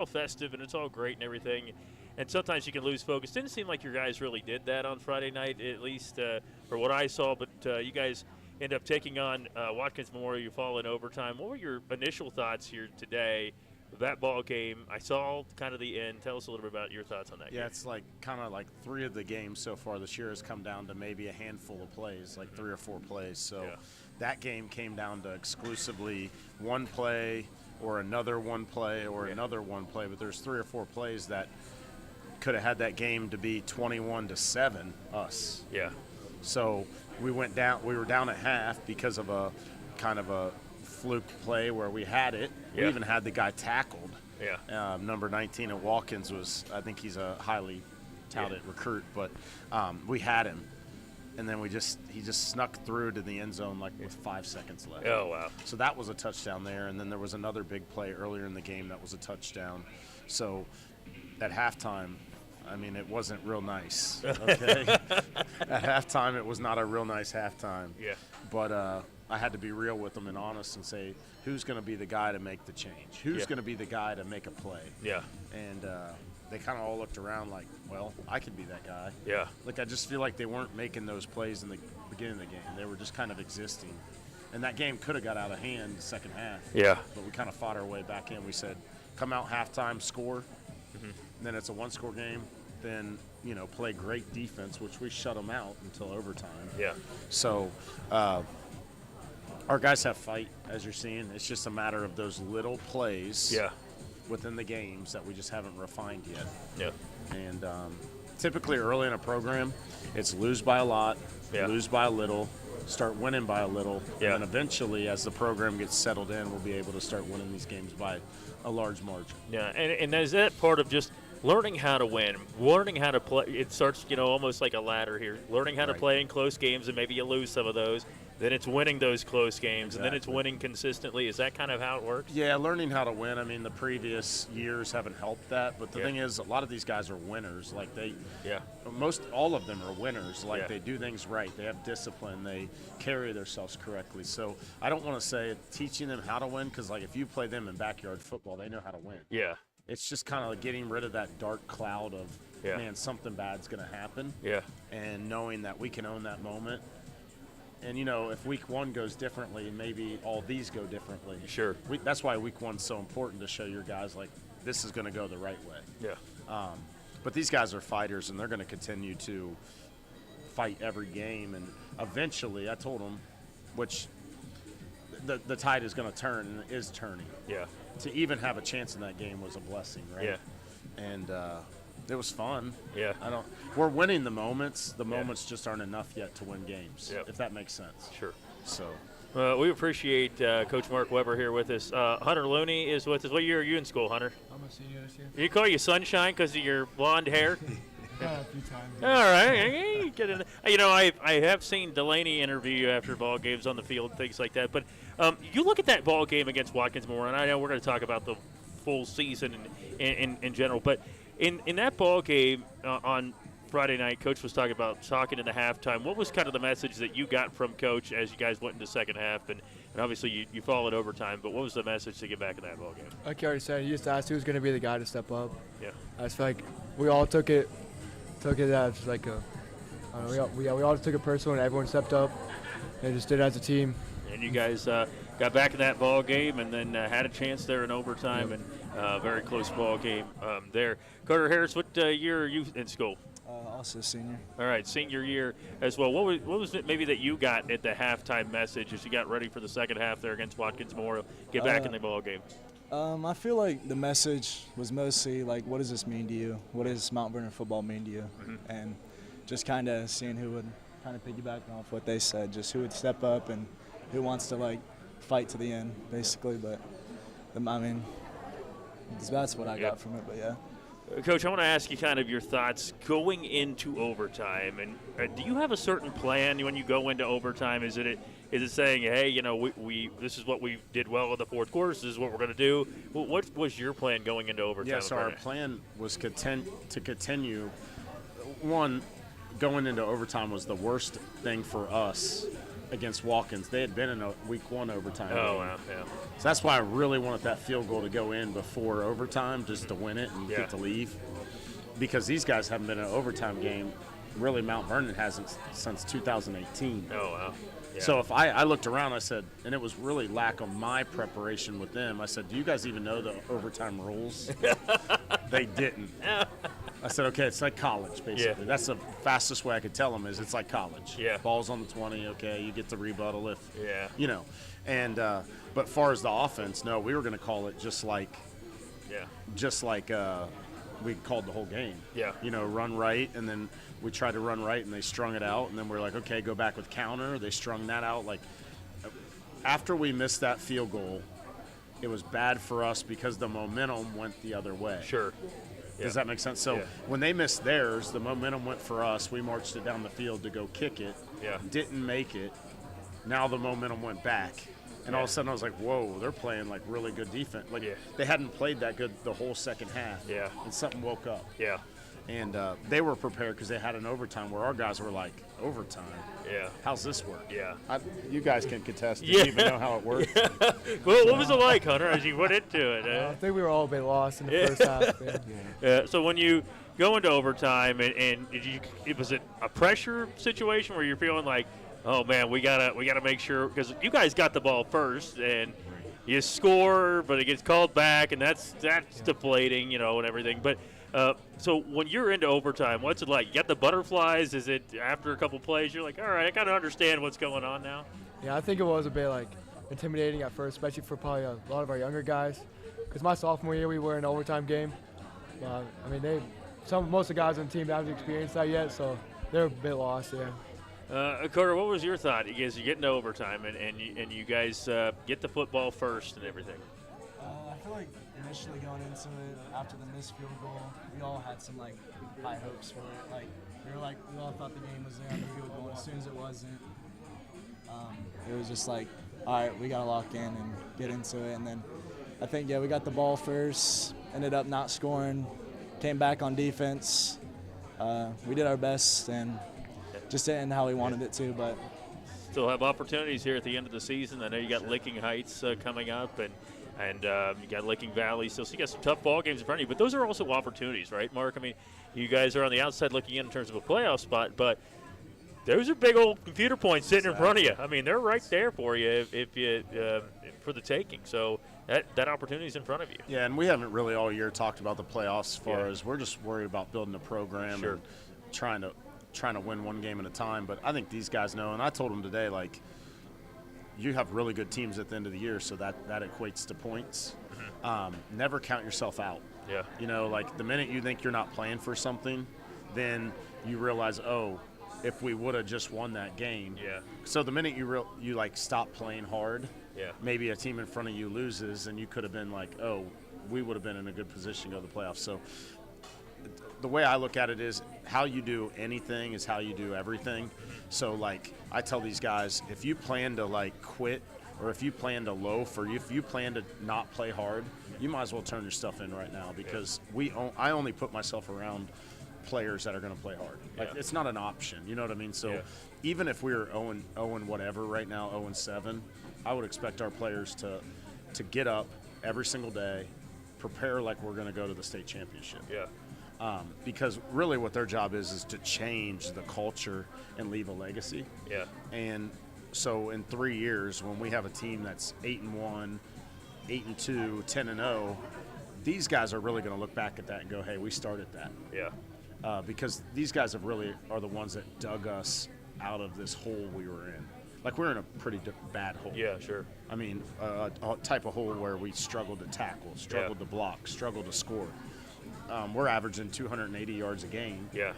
all festive and it's all great and everything. And sometimes you can lose focus. Didn't seem like your guys really did that on Friday night, at least for what I saw. But you guys end up taking on Watkins Memorial. You fall in overtime. What were your initial thoughts here today? That ball game, I saw kind of the end. Tell us a little bit about your thoughts on that game. Yeah, it's like kind of like 3 of the games so far this year has come down to maybe a handful of plays, like 3 or 4 plays. So that game came down to exclusively one play or another one play or another one play. But there's 3 or 4 plays that could have had that game to be 21-7 us. Yeah. So we were down at half because of a kind of a fluke play where we had it. We even had the guy tackled. Yeah. Number 19 at Watkins I think he's a highly touted recruit, but we had him. And then he just snuck through to the end zone with 5 seconds left. Oh, wow. So that was a touchdown there. And then there was another big play earlier in the game that was a touchdown. So at halftime, I mean, it wasn't real nice. Okay. At halftime, it was not a real nice halftime. Yeah. But I had to be real with them and honest and say, who's going to be the guy to make the change? Who's going to be the guy to make a play? Yeah. And they kind of all looked around like, well, I could be that guy. Yeah. Like, I just feel like they weren't making those plays in the beginning of the game. They were just kind of existing. And that game could have got out of hand the second half. Yeah. But we kind of fought our way back in. We said, come out halftime, score. And then it's a one-score game. Then, play great defense, which we shut them out until overtime. Yeah. So our guys have fight, as you're seeing. It's just a matter of those little plays within the games that we just haven't refined yet. Yeah. And typically early in a program, it's lose by a lot, lose by a little, start winning by a little, and then eventually, as the program gets settled in, we'll be able to start winning these games by a large margin. Yeah, and is that part of just learning how to win, learning how to play? It starts, almost like a ladder here. Learning how to play in close games, and maybe you lose some of those. Then it's winning those close games, and then it's winning consistently. Is that kind of how it works? Yeah, learning how to win. I mean, the previous years haven't helped that, but the thing is, a lot of these guys are winners. Like all of them are winners. Like they do things right. They have discipline. They carry themselves correctly. So I don't want to say teaching them how to win, because like if you play them in backyard football, they know how to win. Yeah. It's just kind of like getting rid of that dark cloud of, man, something bad's going to happen. Yeah. And knowing that we can own that moment. And, if week 1 goes differently, maybe all these go differently. Sure. That's why week 1's so important, to show your guys, like, this is going to go the right way. Yeah. But these guys are fighters, and they're going to continue to fight every game. And eventually, I told them, which the tide is going to turn, and it is turning. Yeah. To even have a chance in that game was a blessing, right? Yeah. And it was fun. Yeah. We're winning the moments. The moments just aren't enough yet to win games, if that makes sense. Sure. So. We appreciate Coach Mark Weber here with us. Hunter Looney is with us. What year are you in school, Hunter? I'm a senior this year. You call you Sunshine because of your blonde hair? A few times. All right. Get in. I have seen Delaney interview you after ball games on the field, things like that. But you look at that ball game against Watkins Memorial, and I know we're going to talk about the full season in general, but in that ball game on Friday night, Coach was talking in the halftime. What was kind of the message that you got from Coach as you guys went into the second half? And obviously you followed overtime, but what was the message to get back in that ball game? Like you already said, you just asked who's going to be the guy to step up. Yeah. I just feel like we all took it as like we all took it personal, and everyone stepped up and just did it as a team. And you guys got back in that ball game, and then had a chance there in overtime, and very close ball game there. Carter Harris, what year are you in school? Also senior. All right, senior year as well. What was it maybe that you got at the halftime message as you got ready for the second half there against Watkins Memorial? Get back in the ball game. I feel like the message was mostly like, what does this mean to you? What does Mount Vernon football mean to you? Mm-hmm. And just kind of seeing who would kind of piggyback off what they said, just who would step up and who wants to like fight to the end, basically. But I mean, that's what I got from it. But yeah. Coach, I want to ask you kind of your thoughts going into overtime. And do you have a certain plan when you go into overtime? Is it saying, hey, we this is what we did well in the fourth quarter, this is what we're going to do? What was your plan going into overtime? Yes, our plan was to continue. One, going into overtime was the worst thing for us against Watkins. They had been in a week 1 overtime. Oh, game. wow, yeah. So that's why I really wanted that field goal to go in before overtime, just to win it and Yeah. get to leave. Because these guys haven't been in an overtime game. Really, Mount Vernon hasn't since 2018. Oh, wow. Yeah. So if I looked around, I said, and it was really lack of my preparation with them. I said, do you guys even know the overtime rules? They didn't. I said, okay, it's like college, basically. Yeah. That's the fastest way I could tell them is it's like college. Yeah. Ball's on the 20, okay, you get the rebuttal if, Yeah. you know. And but far as the offense, no, we were going to call it just like we called the whole game. Yeah. You know, run right, and then we tried to run right, and they strung it out, and then we're like, okay, go back with counter. They strung that out. Like, after we missed that field goal, it was bad for us because the momentum went the other way. Sure. Yeah. Does that make sense? So Yeah. when they missed theirs, the momentum went for us. We marched it down the field to go kick it. Yeah. Didn't make it. Now the momentum went back. And all of a sudden I was like, whoa, they're playing like really good defense. Like Yeah. they hadn't played that good the whole second half. Yeah. And something woke up. Yeah. And they were prepared because they had an overtime where our guys were like, overtime? Yeah. How's this work? Yeah. You guys can contest. Do Yeah. you even know how it works? Well, what was it like, Hunter, as you went into it? I think we were all a bit lost in the first half. Yeah. So when you go into overtime, and was it a pressure situation where you're feeling like, oh man, we gotta make sure, because you guys got the ball first and you score, but it gets called back, and that's deflating, and everything. But so when you're into overtime, what's it like? You got the butterflies? Is it after a couple plays you're like, all right, I kind of understand what's going on now? Yeah, I think it was a bit like intimidating at first, especially for probably a lot of our younger guys. Because my sophomore year we were in an overtime game. I mean, most of the guys on the team haven't experienced that yet, so they're a bit lost. Yeah. Carter, what was your thought? You guys get into overtime, and you guys get the football first and everything. I feel like initially going into it, after the missed field goal, we all had some high hopes for it. We all thought the game was there on the field goal. As soon as it wasn't, it was just like, all right, we gotta lock in and get into it. And then I think we got the ball first, ended up not scoring, came back on defense. We did our best and just didn't how we wanted it to, but still have opportunities here at the end of the season. I know you got Licking Heights coming up, and you got Licking Valley. So you got some tough ball games in front of you, but those are also opportunities, right, Mark? I mean, you guys are on the outside looking in terms of a playoff spot, but those are big old computer points sitting in front of you. I mean, they're right there for you if you for the taking. So that opportunity is in front of you. Yeah, and we haven't really all year talked about the playoffs as far as we're just worried about building a program and trying to win one game at a time. But I think these guys know, and I told them today, like, you have really good teams at the end of the year, so that equates to points. Never count yourself out. Yeah. Like the minute you think you're not playing for something, then you realize, oh, if we would have just won that game. Yeah. So the minute you stop playing hard, yeah, maybe a team in front of you loses, and you could have been like, oh, we would have been in a good position to go to the playoffs. So the way I look at it is how you do anything is how you do everything. So, like, I tell these guys, if you plan to, quit, or if you plan to loaf, or if you plan to not play hard, you might as well turn your stuff in right now, because I only put myself around players that are going to play hard. It's not an option, you know what I mean? So even if we were 0 whatever right now, 0-7, I would expect our players to get up every single day, prepare like we're going to go to the state championship. Yeah. Because really what their job is to change the culture and leave a legacy. Yeah. And so in 3 years, when we have a team that's 8-1, 8-2, 10-0, these guys are really going to look back at that and go, hey, we started that. Yeah. Because these guys really are the ones that dug us out of this hole we were in. Like, we're in a pretty bad hole. Yeah, sure. I mean, a type of hole where we struggled to tackle, struggled to block, struggled to score. We're averaging 280 yards a game. Yeah.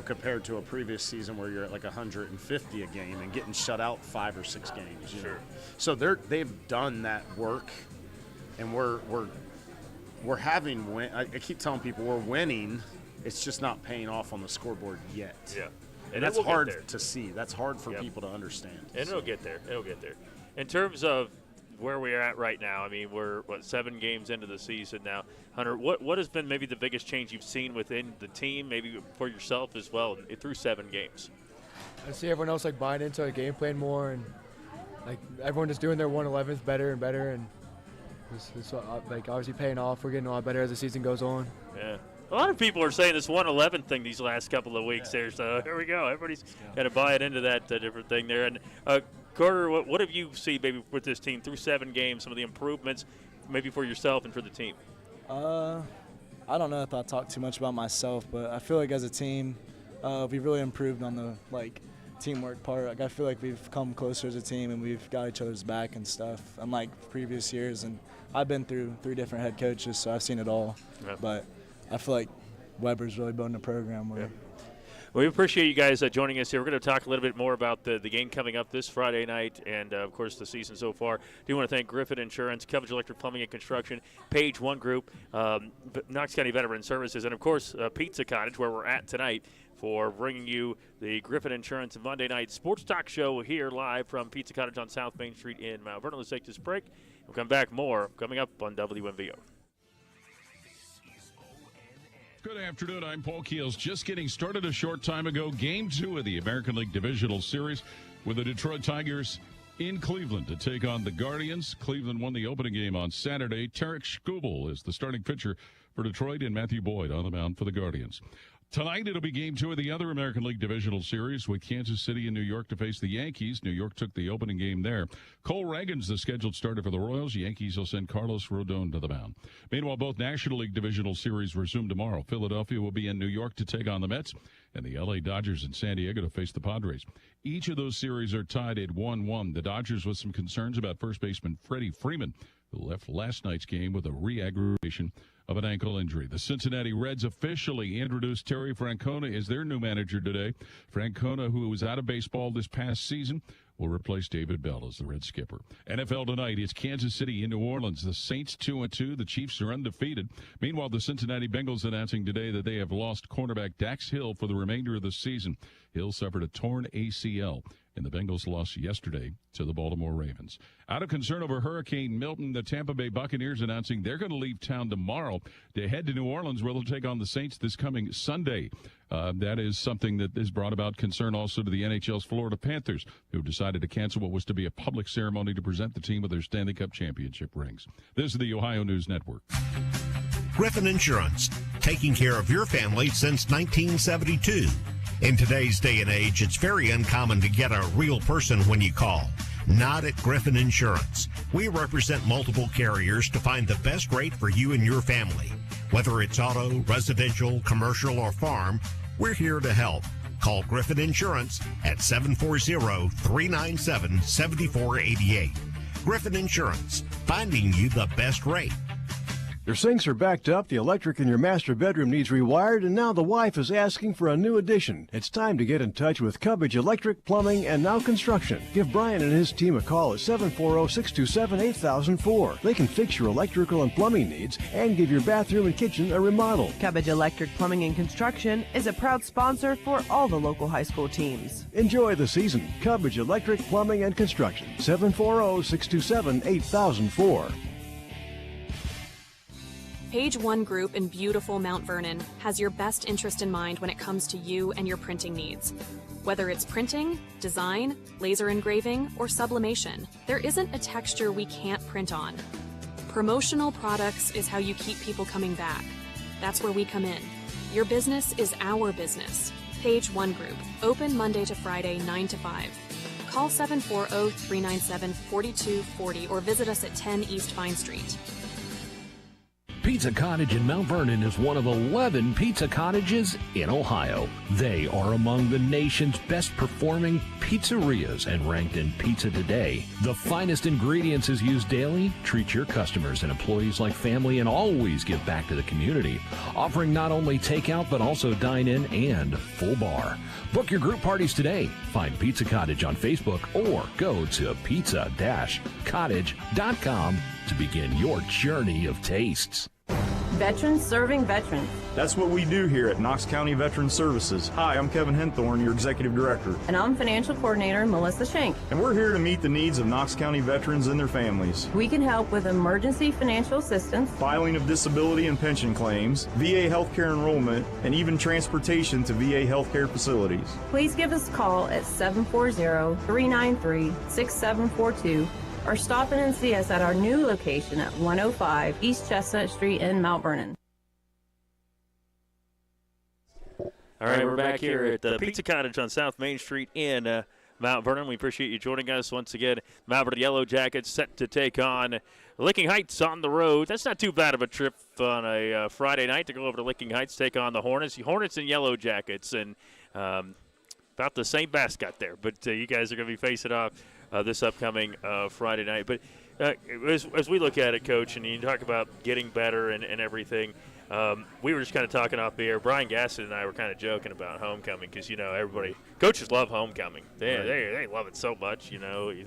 Compared to a previous season where you're at 150 a game and getting shut out 5 or 6 games. Sure. So they've done that work, and we're having win. I keep telling people we're winning. It's just not paying off on the scoreboard yet. Yeah. And that's hard to see. That's hard for people to understand. And it'll get there. It'll get there. In terms of where we are at right now, I mean, we're, 7 games into the season now. Hunter, what has been maybe the biggest change you've seen within the team, maybe for yourself as well, through 7 games? I see everyone else like buying into a game plan more, and like everyone just doing their 111s better and better, and it's like obviously paying off. We're getting a lot better as the season goes on. Yeah. A lot of people are saying this 111 thing these last couple of weeks there, so here we go. Everybody's got to buy it into that different thing there. And Carter, what have you seen maybe with this team through 7 games, some of the improvements maybe for yourself and for the team? I don't know if I talk too much about myself, but I feel like as a team, we've really improved on the teamwork part. Like I feel like we've come closer as a team and we've got each other's back and stuff, unlike previous years. And I've been through 3 different head coaches, so I've seen it all. Yep. But I feel like Weber's really building a program where. Yep. Well, we appreciate you guys joining us here. We're going to talk a little bit more about the game coming up this Friday night and, of course, the season so far. Do want to thank Griffin Insurance, Cottage Electric Plumbing and Construction, Page One Group, Knox County Veteran Services, and, of course, Pizza Cottage, where we're at tonight, for bringing you the Griffin Insurance Monday Night Sports Talk Show here live from Pizza Cottage on South Main Street in Mount Vernon. Let's take this break. We'll come back more coming up on WMVO. Good afternoon. I'm Paul Keels. Just getting started a short time ago. Game 2 of the American League Divisional Series with the Detroit Tigers in Cleveland to take on the Guardians. Cleveland won the opening game on Saturday. Tarek Skubal is the starting pitcher for Detroit and Matthew Boyd on the mound for the Guardians. Tonight, it'll be Game 2 of the other American League Divisional Series with Kansas City and New York to face the Yankees. New York took the opening game there. Cole Reagan's the scheduled starter for the Royals. Yankees will send Carlos Rodon to the mound. Meanwhile, both National League Divisional Series resume tomorrow. Philadelphia will be in New York to take on the Mets, and the L.A. Dodgers in San Diego to face the Padres. Each of those series are tied at 1-1. The Dodgers with some concerns about first baseman Freddie Freeman, who left last night's game with a re-aggravation of an ankle injury. The Cincinnati Reds officially introduced Terry Francona as their new manager today. Francona, who was out of baseball this past season, will replace David Bell as the Red skipper. NFL tonight, it's Kansas City in New Orleans. The Saints 2-2. The Chiefs are undefeated. Meanwhile, the Cincinnati Bengals announcing today that they have lost cornerback Dax Hill for the remainder of the season. Hill suffered a torn ACL, and the Bengals lost yesterday to the Baltimore Ravens. Out of concern over Hurricane Milton, the Tampa Bay Buccaneers announcing they're going to leave town tomorrow to head to New Orleans, where they'll take on the Saints this coming Sunday. That is something that has brought about concern also to the NHL's Florida Panthers, who decided to cancel what was to be a public ceremony to present the team with their Stanley Cup championship rings. This is the Ohio News Network. Griffin Insurance, taking care of your family since 1972. In today's day and age, it's very uncommon to get a real person when you call. Not at Griffin Insurance. We represent multiple carriers to find the best rate for you and your family. Whether it's auto, residential, commercial, or farm, we're here to help. Call Griffin Insurance at 740-397-7488. Griffin Insurance, finding you the best rate. Your sinks are backed up, the electric in your master bedroom needs rewired, and now the wife is asking for a new addition. It's time to get in touch with Cottage Electric, Plumbing, and Now Construction. Give Brian and his team a call at 740-627-8004. They can fix your electrical and plumbing needs and give your bathroom and kitchen a remodel. Cottage Electric, Plumbing, and Construction is a proud sponsor for all the local high school teams. Enjoy the season. Cottage Electric, Plumbing, and Construction. 740-627-8004. Page One Group in beautiful Mount Vernon has your best interest in mind when it comes to you and your printing needs. Whether it's printing, design, laser engraving, or sublimation, there isn't a texture we can't print on. Promotional products is how you keep people coming back. That's where we come in. Your business is our business. Page One Group, open Monday to Friday, 9 to 5. Call 740-397-4240 or visit us at 10 East Vine Street. Pizza Cottage in Mount Vernon is one of 11 pizza cottages in Ohio. They are among the nation's best performing pizzerias and ranked in Pizza Today. The finest ingredients is used daily. Treat your customers and employees like family and always give back to the community. Offering not only takeout but also dine-in and full bar. Book your group parties today. Find Pizza Cottage on Facebook or go to pizza-cottage.com to begin your journey of tastes. Veterans serving veterans. That's what we do here at Knox County Veteran Services. Hi, I'm Kevin Henthorne, your Executive Director. And I'm Financial Coordinator Melissa Schenk. And we're here to meet the needs of Knox County veterans and their families. We can help with emergency financial assistance, filing of disability and pension claims, VA healthcare enrollment, and even transportation to VA healthcare facilities. Please give us a call at 740-393-6742 or stop in and see us at our new location at 105 East Chestnut Street in Mount Vernon. All right, we're back here at the Pizza Cottage on South Main Street in Mount Vernon. We appreciate you joining us once again. Mount Vernon Yellow Jackets set to take on Licking Heights on the road. That's not too bad of a trip on a Friday night to go over to Licking Heights, take on the Hornets. Hornets and Yellow Jackets, and about the same mascot there. But you guys are going to be facing off this upcoming Friday night. But as we look at it, Coach, and you talk about getting better and everything, we were just kind of talking off the air. Brian Gaston and I were kind of joking about homecoming because, everybody, coaches love homecoming. They love it so much,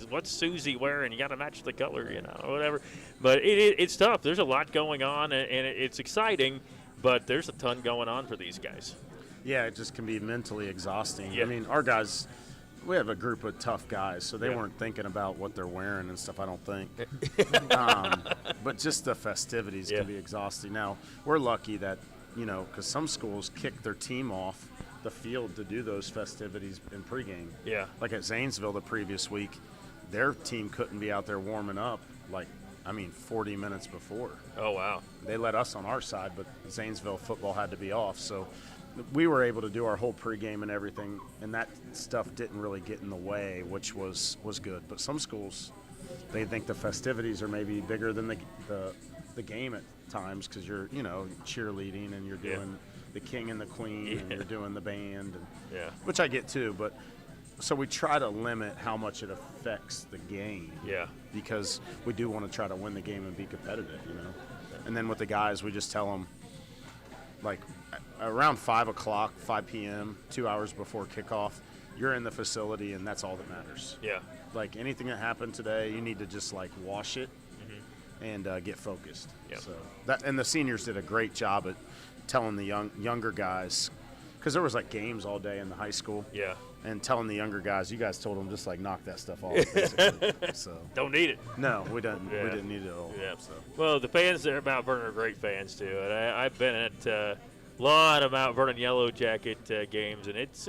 What's Susie wearing? You got to match the color, or whatever. But it's tough. There's a lot going on, and it's exciting, but there's a ton going on for these guys. Yeah, it just can be mentally exhausting. Yeah. I mean, our guys, we have a group of tough guys, so they weren't thinking about what they're wearing and stuff, I don't think. But just the festivities can be exhausting. Now, we're lucky that, because some schools kick their team off the field to do those festivities in pregame. Yeah. Like at Zanesville the previous week, their team couldn't be out there warming up 40 minutes before. Oh, wow. They let us on our side, but Zanesville football had to be off, so we were able to do our whole pregame and everything, and that stuff didn't really get in the way, which was good. But some schools, they think the festivities are maybe bigger than the game at times because you're, cheerleading and you're doing the king and the queen and you're doing the band, which I get too. But so we try to limit how much it affects the game, because we do want to try to win the game and be competitive, And then with the guys, we just tell them, around 5 p.m., 2 hours before kickoff, you're in the facility, and that's all that matters. Yeah. Anything that happened today, you need to just, wash it and get focused. Yep. So and the seniors did a great job at telling the younger guys, because there was, games all day in the high school. Yeah. And telling the younger guys, you guys told them just, knock that stuff off, basically. So don't need it. No, we didn't. We didn't need it at all. Yeah. So. Well, the fans there at Mount Vernon are great fans, too. And I've been at a lot of Mount Vernon Yellow Jacket games, and it's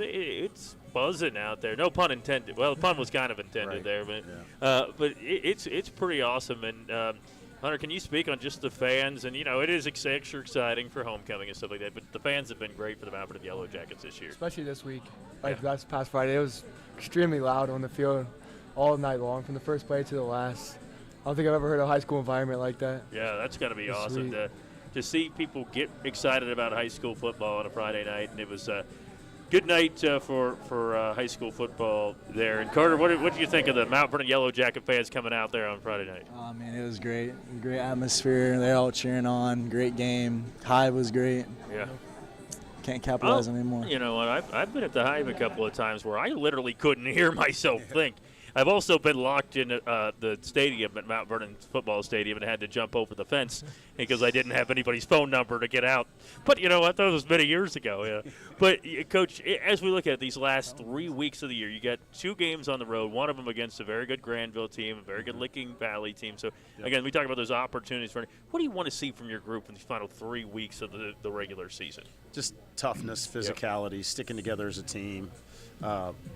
buzzing out there. No pun intended. Well, the pun was kind of intended there, but it's pretty awesome. And Hunter, can you speak on just the fans? And it is extra exciting for homecoming and stuff like that. But the fans have been great for the Mount Vernon Yellow Jackets this year, especially this week. Last past Friday, it was extremely loud on the field all night long, from the first play to the last. I don't think I've ever heard a high school environment like that. Yeah, that's got to be awesome to see people get excited about high school football on a Friday night, and it was a good night for high school football there. And Carter, what did you think of the Mount Vernon Yellow Jacket fans coming out there on Friday night? Oh man, it was great. Great atmosphere. They're all cheering on. Great game. Hive was great. Yeah. Can't capitalize on anymore. You know what? I've been at the Hive a couple of times where I literally couldn't hear myself think. I've also been locked in the stadium at Mount Vernon Football Stadium and had to jump over the fence because I didn't have anybody's phone number to get out. But you know what? That was many years ago. Yeah. But, Coach, as we look at these last 3 weeks of the year, you got 2 games on the road, one of them against a very good Granville team, a very good Licking Valley team. So, again, we talk about those opportunities. What do you want to see from your group in these final 3 weeks of the regular season? Just toughness, physicality, sticking together as a team.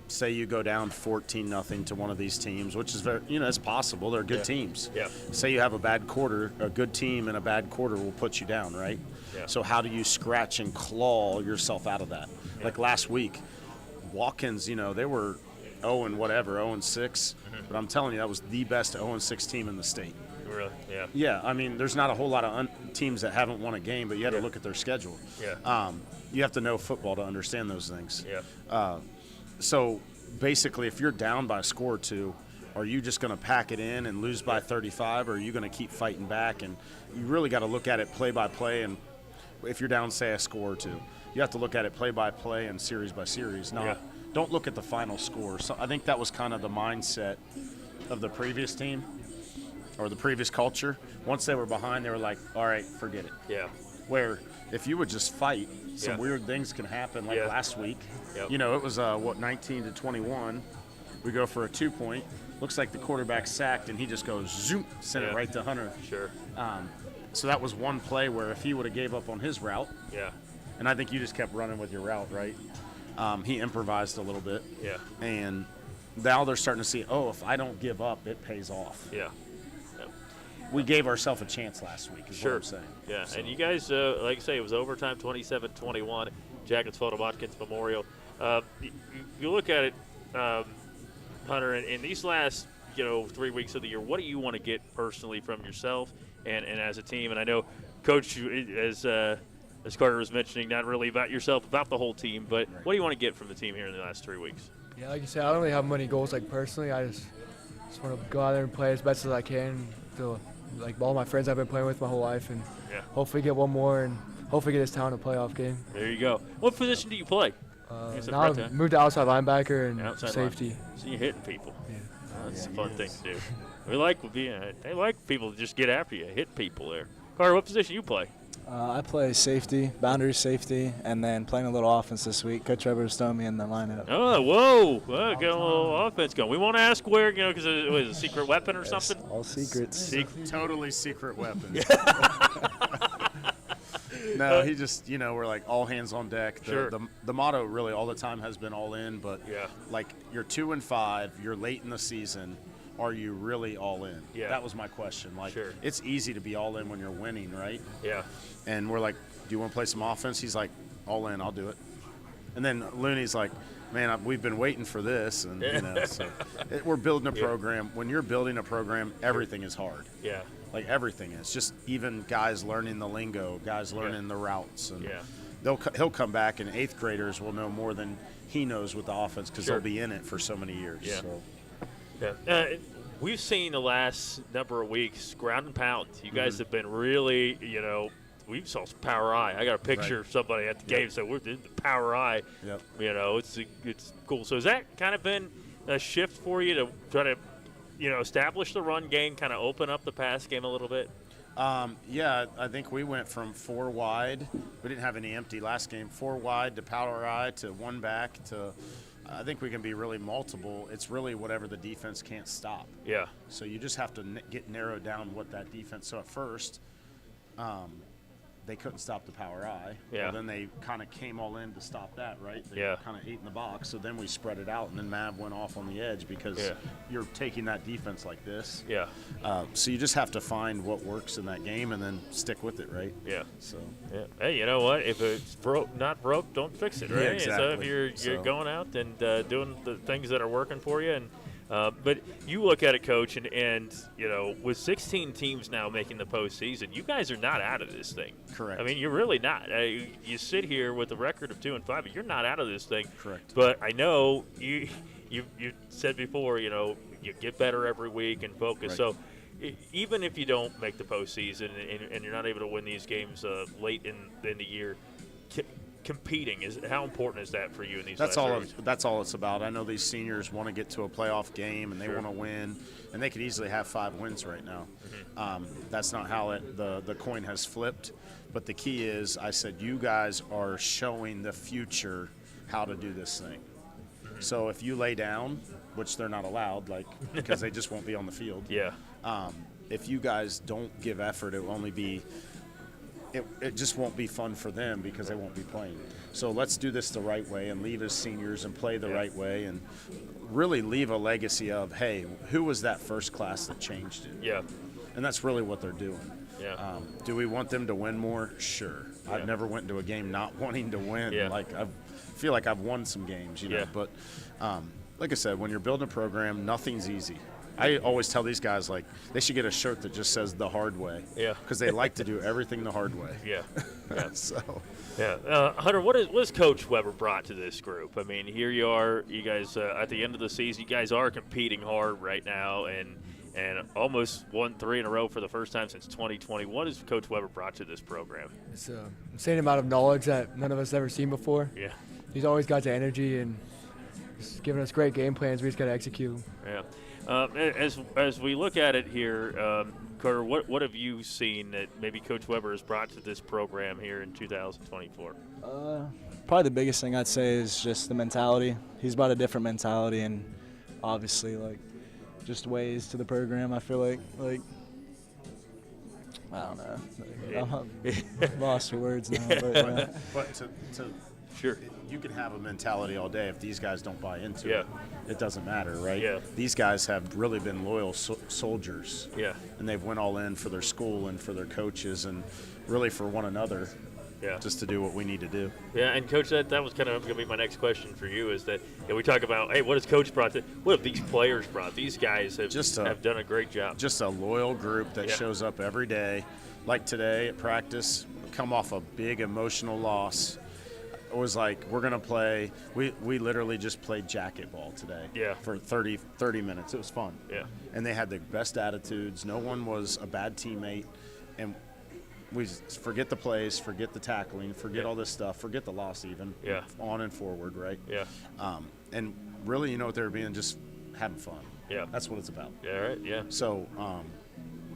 Say you go down 14-0 to one of these teams, which is very, it's possible. They're good teams. Yeah. Say you have a bad quarter, a good team and a bad quarter will put you down, right? Yeah. So how do you scratch and claw yourself out of that? Yeah. Like last week, Watkins, they were 0-6, but I'm telling you, that was the best 0-6 team in the state. Really? Yeah. Yeah, I mean, there's not a whole lot of teams that haven't won a game, but you have to look at their schedule. Yeah. You have to know football to understand those things. Yeah. So basically, if you're down by a score or 2, are you just going to pack it in and lose by 35, or are you going to keep fighting back? And you really got to look at it play by play. And if you're down, say, a score or 2, you have to look at it play by play and series by series. Don't look at the final score. So I think that was kind of the mindset of the previous team or the previous culture. Once they were behind, they were like, all right, forget it. Yeah. where if you would just fight, some weird things can happen. Like last week, you know, it was 19-21. We go for a 2-point. Looks like the quarterback sacked, and he just goes zoom, sent it right to Hunter. Sure. So that was one play where if he would have gave up on his route, and I think you just kept running with your route, right? He improvised a little bit. Yeah. And now they're starting to see, oh, if I don't give up, it pays off. Yeah. We gave ourselves a chance last week, is what I'm saying. Yeah, So. and you guys, like I say, it was overtime, 27-21, Jackets Photo Watkins Memorial. You look at it, Hunter, in these last 3 weeks of the year, what do you want to get personally from yourself and as a team? And I know, Coach, as Carter was mentioning, not really about yourself, about the whole team, but what do you want to get from the team here in the last 3 weeks? Yeah, like you said, I don't really have many goals personally. I just want to go out there and play as best as I can to all my friends I've been playing with my whole life, and hopefully get one more and hopefully get this town a playoff game. There you go. What position do you play? Now I've moved to outside linebacker and outside safety. So you're hitting people. Yeah. That's a fun thing to do. They like people to just get after you, hit people there. Carter, what position you play? I play safety, boundary safety, and then playing a little offense this week. Coach Trevor's throwing me in the lineup. Oh, whoa. Well, get a little offense going. We won't ask where, because it was a secret weapon or something? All secrets. Totally secret weapon. No, he just, we're like all hands on deck. The motto really all the time has been all in, but like you're 2-5, you're late in the season. Are you really all in? Yeah. That was my question. It's easy to be all in when you're winning, right? Yeah. And we're like, do you want to play some offense? He's like, all in, I'll do it. And then Looney's like, man, we've been waiting for this. And, we're building a program. When you're building a program, everything is hard. Yeah. Like everything is. Just even guys learning the lingo, guys learning the routes. And he'll come back, and 8th graders will know more than he knows with the offense because they'll be in it for so many years. Yeah. So. Yeah. We've seen the last number of weeks ground and pound. You guys have been really, we saw some power eye. I got a picture of somebody at the game, so we're in the power eye. Yep. It's cool. So has that kind of been a shift for you to try to, establish the run game, kind of open up the pass game a little bit? Yeah, I think we went from 4 wide. We didn't have any empty last game. 4 wide to power eye to 1 back to. I think we can be really multiple. It's really whatever the defense can't stop. Yeah. So you just have to get narrowed down what that defense. So at first, they couldn't stop the power eye. Yeah. Well, then they kind of came all in to stop that, right? They kind of ate in the box. So then we spread it out, and then Mav went off on the edge because you're taking that defense like this. Yeah. So you just have to find what works in that game and then stick with it, right? Yeah. So. Yeah. Hey, you know what? If it's not broke, don't fix it, right? Yeah, exactly. So if you're going out and doing the things that are working for you, and but you look at it, Coach, and with 16 teams now making the postseason, you guys are not out of this thing. Correct. I mean, you're really not. You sit here with a record of 2-5, but you're not out of this thing. Correct. But I know you said before, you get better every week and focus. Right. So even if you don't make the postseason and you're not able to win these games late in the year, competing how important is that for you in these that's last all years? That's all it's about. I know these seniors want to get to a playoff game and they want to win, and they could easily have 5 wins right now. That's not how the coin has flipped, but the key is, I said, you guys are showing the future how to do this thing. So if you lay down, which they're not allowed, because they just won't be on the field. Yeah. If you guys don't give effort, it will only be it just won't be fun for them because they won't be playing. So let's do this the right way and leave as seniors and play the right way and really leave a legacy of, hey, who was that first class that changed it? Yeah. And that's really what they're doing. Yeah. Do we want them to win more? Sure. I've never went into a game not wanting to win. Yeah. I feel like I've won some games, But like I said, when you're building a program, nothing's easy. I always tell these guys, they should get a shirt that just says the hard way. Yeah. Because they like to do everything the hard way. Yeah. So. Yeah. Hunter, what has Coach Weber brought to this group? I mean, here you are, you guys, at the end of the season, you guys are competing hard right now and almost won 3 in a row for the first time since 2020. What has Coach Weber brought to this program? It's an insane amount of knowledge that none of us ever seen before. Yeah. He's always got the energy and he's giving us great game plans. We just got to execute. Yeah. As we look at it here, Carter, what have you seen that maybe Coach Weber has brought to this program here in 2024? Probably the biggest thing I'd say is just the mentality. He's brought a different mentality and obviously just ways to the program. I feel like I don't know. I'm lost for words now. But sure, you can have a mentality all day if these guys don't buy into it. It doesn't matter, right? Yeah. These guys have really been loyal soldiers. Yeah. And they've went all in for their school and for their coaches and really for one another. Yeah. Just to do what we need to do. Yeah, and Coach, that was kind of going to be my next question for you is that we talk about, hey, what has Coach brought? What have these players brought? These guys have done a great job. Just a loyal group that shows up every day. Like today at practice, come off a big emotional loss. It was like, we're going to play. We literally just played jacket ball today for 30 minutes. It was fun. Yeah. And they had the best attitudes. No one was a bad teammate. And we forget the plays, forget the tackling, forget all this stuff, forget the loss even. Yeah. On and forward, right? Yeah. And really, what they were being, just having fun. Yeah. That's what it's about. Yeah, right, yeah. So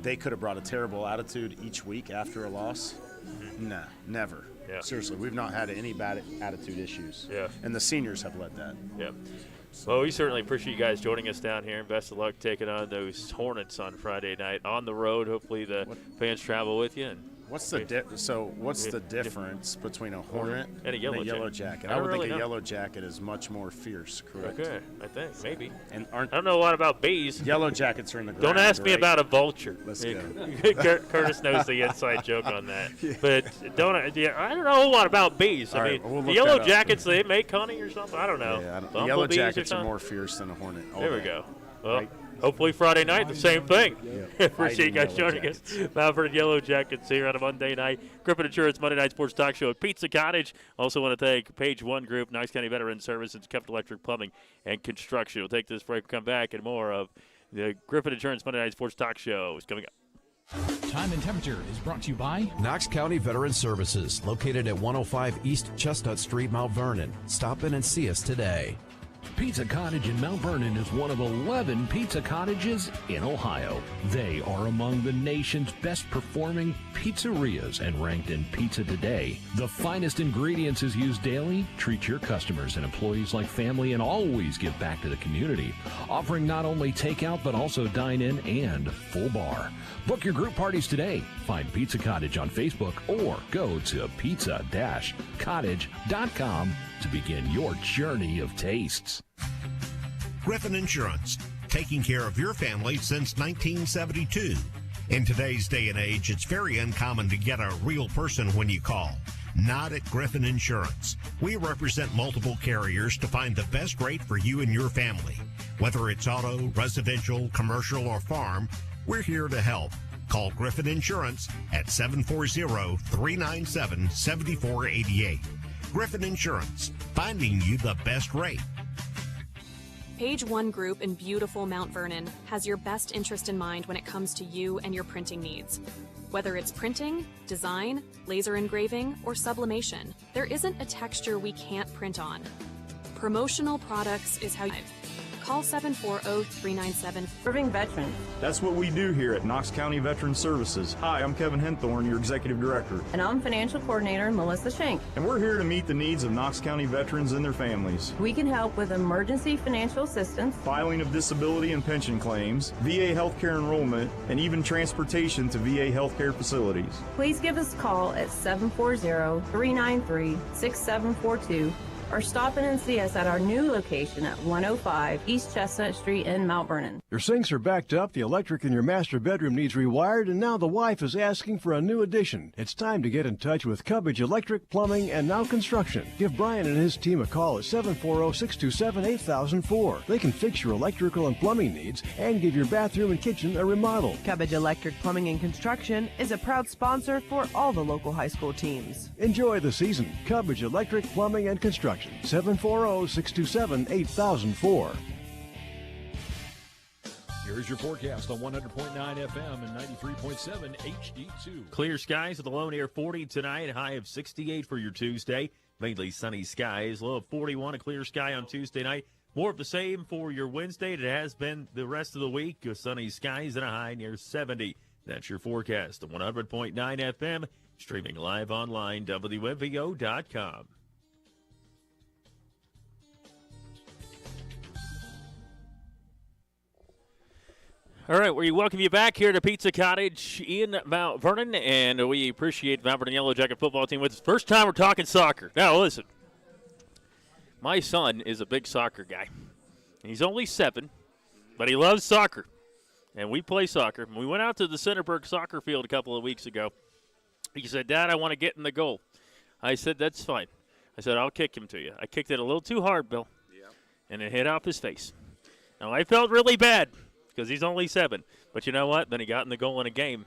they could have brought a terrible attitude each week after a loss. Mm-hmm. Nah, never. Yeah. Seriously, we've not had any bad attitude issues. Yeah. And the seniors have led that. Yeah. Well, we certainly appreciate you guys joining us down here, and best of luck taking on those Hornets on Friday night on the road. Hopefully the fans travel with you. And what's the difference between a Hornet and a yellow jacket? I would think a yellow jacket is much more fierce, correct? Okay, I think maybe. And I don't know a lot about bees. Yellow jackets are in the ground. Don't ask me about a vulture. Let's go. Curtis knows the inside joke on that. But I don't know a whole lot about bees. I mean, we'll the yellow jackets, they make honey or something? I don't know. Yeah, the yellow jackets are more fierce than a Hornet. There we go. Well, hopefully Friday night, the same thing. Yeah. Appreciate you guys joining us. Mount Vernon Yellow Jackets here on a Monday night. Griffin Insurance Monday Night Sports Talk Show at Pizza Cottage. Also want to thank Page One Group, Knox County Veteran Services, Capital Electric Plumbing, and Construction. We'll take this break, come back, and more of the Griffin Insurance Monday Night Sports Talk Show is coming up. Time and Temperature is brought to you by Knox County Veteran Services, located at 105 East Chestnut Street, Mount Vernon. Stop in and see us today. Pizza Cottage in Mount Vernon is one of 11 pizza cottages in Ohio. They are among the nation's best performing pizzerias and ranked in Pizza Today. The finest ingredients is used daily. Treat your customers and employees like family and always give back to the community. Offering not only takeout but also dine-in and full bar. Book your group parties today. Find Pizza Cottage on Facebook or go to pizza-cottage.com to begin your journey of tastes. Griffin Insurance, taking care of your family since 1972. In today's day and age, it's very uncommon to get a real person when you call. Not at Griffin Insurance. We represent multiple carriers to find the best rate for you and your family. Whether it's auto, residential, commercial, or farm, we're here to help. Call Griffin Insurance at 740-397-7488. Griffin Insurance, finding you the best rate. Page One Group in beautiful Mount Vernon has your best interest in mind when it comes to you and your printing needs. Whether it's printing, design, laser engraving, or sublimation, there isn't a texture we can't print on. Promotional products is how you call 740-397. Serving veterans. That's what we do here at Knox County Veteran Services. Hi, I'm Kevin Henthorne, your Executive Director. And I'm Financial Coordinator Melissa Schenk. And we're here to meet the needs of Knox County veterans and their families. We can help with emergency financial assistance, filing of disability and pension claims, VA healthcare enrollment, and even transportation to VA healthcare facilities. Please give us a call at 740-393-6742 or stop in and see us at our new location at 105 East Chestnut Street in Mount Vernon. Your sinks are backed up, the electric in your master bedroom needs rewired, and now the wife is asking for a new addition. It's time to get in touch with Cottage Electric, Plumbing, and Now Construction. Give Brian and his team a call at 740-627-8004. They can fix your electrical and plumbing needs and give your bathroom and kitchen a remodel. Cottage Electric Plumbing and Construction is a proud sponsor for all the local high school teams. Enjoy the season. Cottage Electric, Plumbing, and Construction. 740-627-8004. Here's your forecast on 100.9 FM and 93.7 HD2. Clear skies with a low near 40 tonight, a high of 68 for your Tuesday. Mainly sunny skies, low of 41, a clear sky on Tuesday night. More of the same for your Wednesday. It has been the rest of the week with sunny skies and a high near 70. That's your forecast. 100.9 FM, streaming live online, WMVO.com. All right, we welcome you back here to Pizza Cottage in Mount Vernon, and we appreciate the Mount Vernon Yellow Jacket football team with us. First time we're talking soccer. Now, listen, my son is a big soccer guy. He's only 7, but he loves soccer, and we play soccer. We went out to the Centerburg soccer field a couple of weeks ago. He said, Dad, I want to get in the goal. I said, that's fine. I said, I'll kick him to you. I kicked it a little too hard, Bill, and it hit off his face. Now, I felt really bad, because he's only 7. But you know what? Then he got in the goal in a game.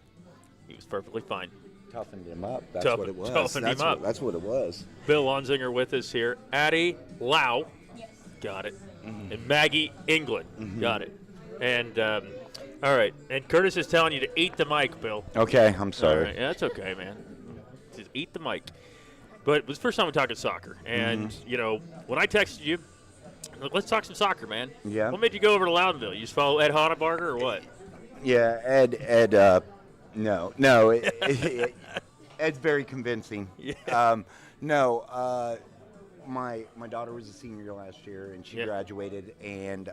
He was perfectly fine. Toughened him up. That's what it was. Toughened him up. That's what it was. Bill Onzinger with us here. Addie Lau. Yes. Got it. Mm-hmm. And Maggie England. Mm-hmm. Got it. And, all right. And Curtis is telling you to eat the mic, Bill. Okay. I'm sorry. All right. Yeah, that's okay, man. Just eat the mic. But it was the first time we talked soccer. And, you know, when I texted you, let's talk some soccer, man. Yeah. What made you go over to Loudonville? You just follow Ed Honebarger or what? Yeah, Ed, no. Ed's very convincing. Yeah. My daughter was a senior last year, and she graduated, and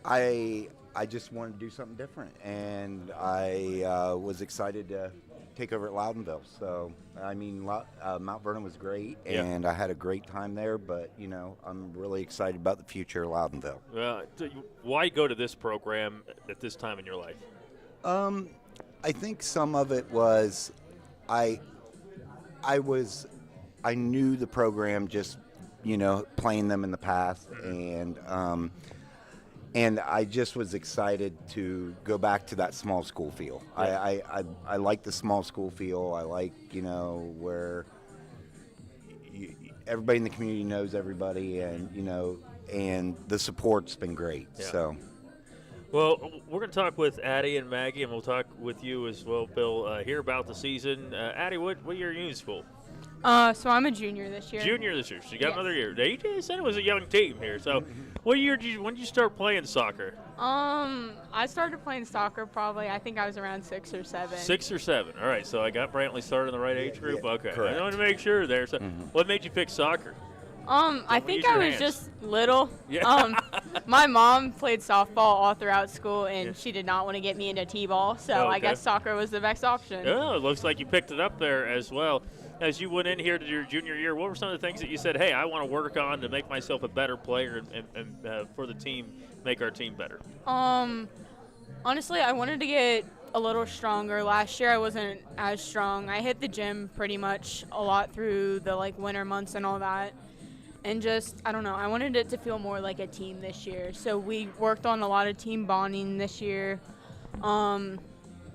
I just wanted to do something different, and I was excited to take over at Loudonville. So, I mean, Mount Vernon was great, and I had a great time there, but, you know, I'm really excited about the future of Loudonville. Why go to this program at this time in your life? I think some of it was I knew the program just, you know, playing them in the past, and I just was excited to go back to that small school feel. I like the small school feel. I like, you know, where everybody in the community knows everybody, and, you know, and the support's been great. Yeah. So. Well, we're going to talk with Addie and Maggie, and we'll talk with you as well, Bill, here about the season. Addie, what year are you in school? So I'm a junior this year. Junior this year. So you got another year. Now, you said it was a young team here. So what year when did you start playing soccer? I started playing soccer probably, I think I was around 6 or 7. 6 or 7. All right. So I got Brantley started in the right age group? Okay. Correct. I wanted to make sure there. So what made you pick soccer? I think I was just little. Yeah. My mom played softball all throughout school, and she did not want to get me into t-ball, so I guess soccer was the best option. Oh, it looks like you picked it up there as well. As you went in here to your junior year, what were some of the things that you said, hey, I want to work on to make myself a better player and for the team, make our team better? Honestly, I wanted to get a little stronger. Last year I wasn't as strong. I hit the gym pretty much a lot through the winter months and all that. And just, I don't know, I wanted it to feel more like a team this year. So we worked on a lot of team bonding this year.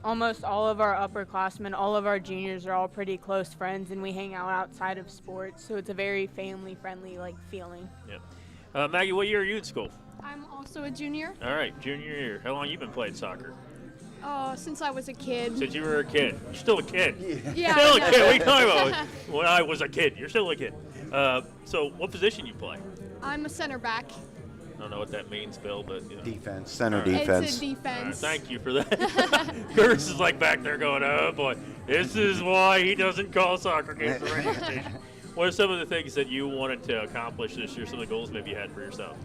Almost all of our upperclassmen, all of our juniors are all pretty close friends, and we hang out outside of sports. So it's a very family-friendly, feeling. Yeah. Maggie, what year are you in school? I'm also a junior. All right, junior year. How long have you been playing soccer? Since I was a kid. Since you were a kid. You're still a kid. Yeah. Still a kid. What are you talking about? When I was a kid. You're still a kid. So what position you play? I'm a center back. I don't know what that means, Bill, but defense, center defense. It's a defense. Thank you for that. Curtis is back there going, oh boy, this is why he doesn't call soccer games the radio station. What are some of the things that you wanted to accomplish this year? Some of the goals maybe you had for yourself?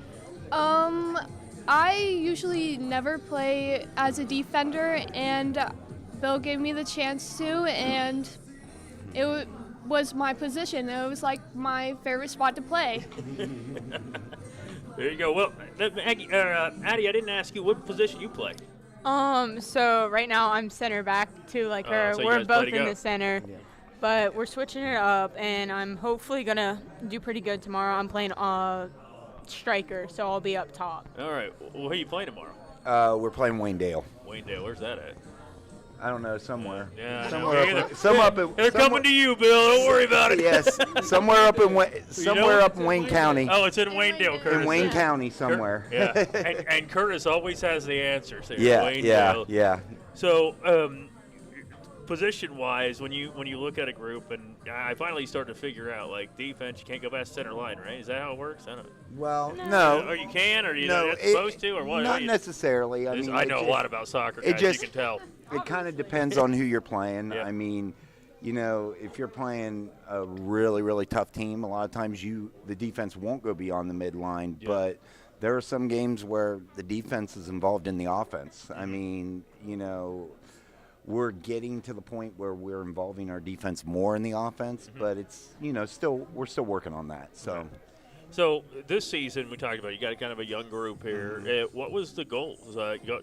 I usually never play as a defender, and Bill gave me the chance to, and it was my position. It was my favorite spot to play. There you go. Well, Addie, I didn't ask you what position you play. So right now I'm center back too, her. So we're both in the center, but we're switching it up, and I'm hopefully gonna do pretty good tomorrow. I'm playing striker, so I'll be up top. All right. Well, who are you playing tomorrow? We're playing Waynedale. Waynedale, where's that at? I don't know, somewhere. Yeah, They're coming to you, Bill. Don't worry about it. Yes, somewhere up in Wayne County. Oh, it's in Waynedale, Curtis. In Wayne County somewhere. And Curtis always has the answers here. Yeah. So, position-wise, when you look at a group, and I finally started to figure out, like, defense, you can't go past center line, right? Is that how it works? I don't know. Well, no. Or you can, or you're no, not supposed to, or what? Not necessarily. I know a lot about soccer, guys, you can tell. It kind of depends on who you're playing. Yeah. I mean, if you're playing a really, really tough team, a lot of times the defense won't go beyond the midline, but there are some games where the defense is involved in the offense. I mean, we're getting to the point where we're involving our defense more in the offense, but it's, we're still working on that. So. Okay. So this season we talked about, you got kind of a young group here. What was the goal?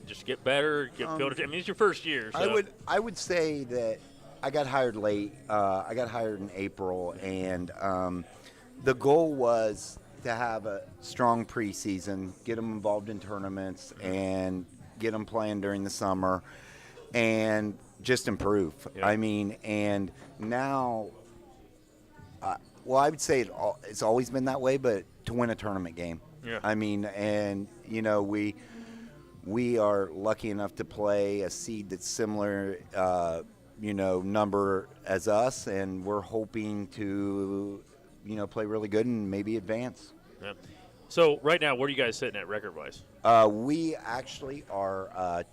Just get better, build it. I mean, it's your first year. So. I would say that I got hired late. I got hired in April, and the goal was to have a strong preseason, get them involved in tournaments, and get them playing during the summer, and just improve. Yeah. I mean, and now, I would say it's always been that way, but to win a tournament game. Yeah. I mean, and, we are lucky enough to play a seed that's similar, number as us, and we're hoping to, play really good and maybe advance. Yeah. So right now, where are you guys sitting at record-wise? We actually are